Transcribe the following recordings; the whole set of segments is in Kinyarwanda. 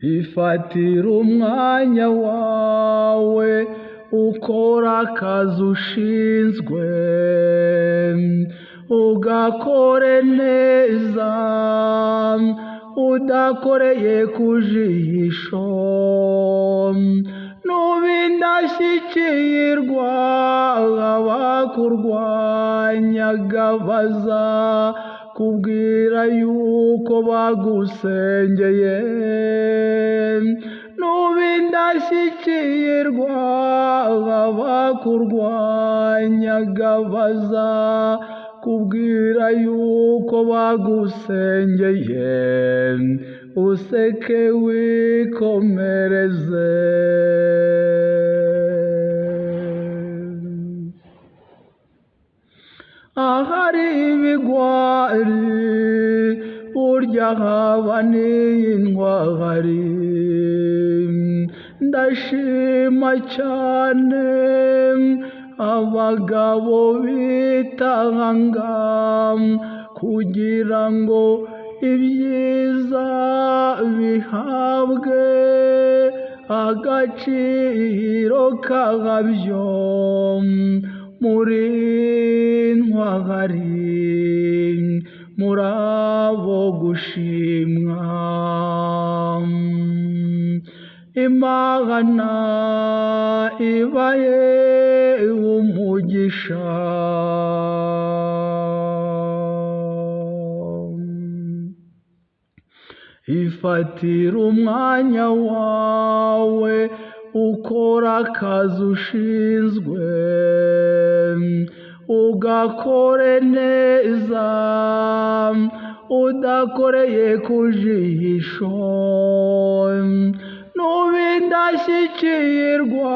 ifatira umwanya wawe ukora akazi ushinzwe ugakore neza udakoreye ku jisho n'ubindashyikirwa abakurwanyaga bazakubwira yuko bagusengeye n'ubindashyikirwa abakurwanyaga bazakubwira yuko bagusengeye useke wikomereze ahari ibigwari burya haba n'intwari ndashima cyane abagabo bitanga kugira ngo ibyiza bihabwe agaciro kabyo muri ntwari murabo gushimwa Imana ibahe umugisha ifatira umwanya wawe ukora akazi ushinzwe ugakore neza udakoreye ku jisho n'ubindashyikirwa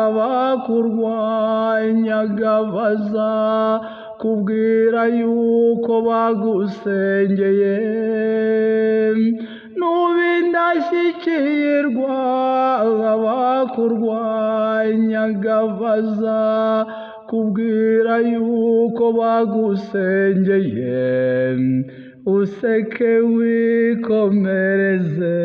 abakurwanyaga bazakubwira yuko bagusengeye n'ubindashyikirwa abakurwanyaga bazakubwira yuko bagusengeye useke wikomereze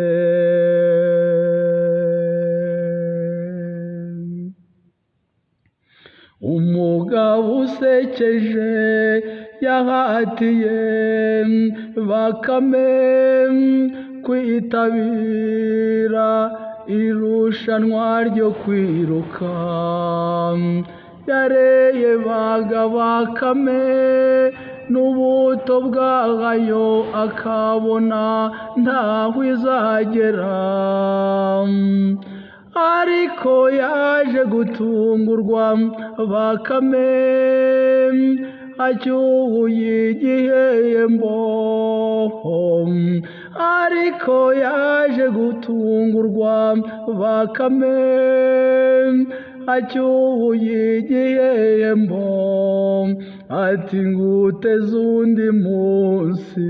umugabo usekeje yahatiye Bakame kwitabira irushanwa ryo kwiruka yareye Bakame n'ubuto bwayo akabona ntaho izagera ariko yaje gutungurwa Bakame acyuye igihembo ariko yaje gutungurwa Bakame acyuye igihembo ati nguteze undi munsi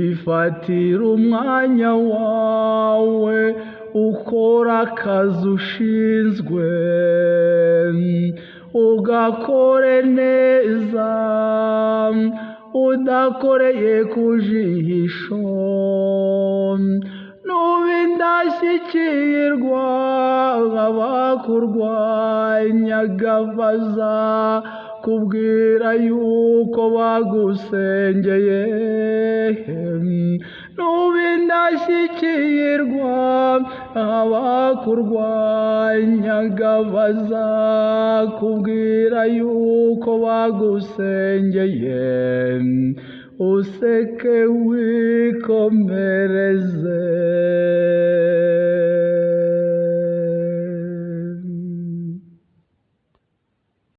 ifatira umwanya wawe ukora akazi ushinzwe ugakore neza udakoreye ku jisho n'ubindashyikirwa abakurwanyaga bazakubwira yuko bagusengeye n'ubindashyikirwa abakurwanyaga bazakubwira yuko bagusengeye useke wikomereze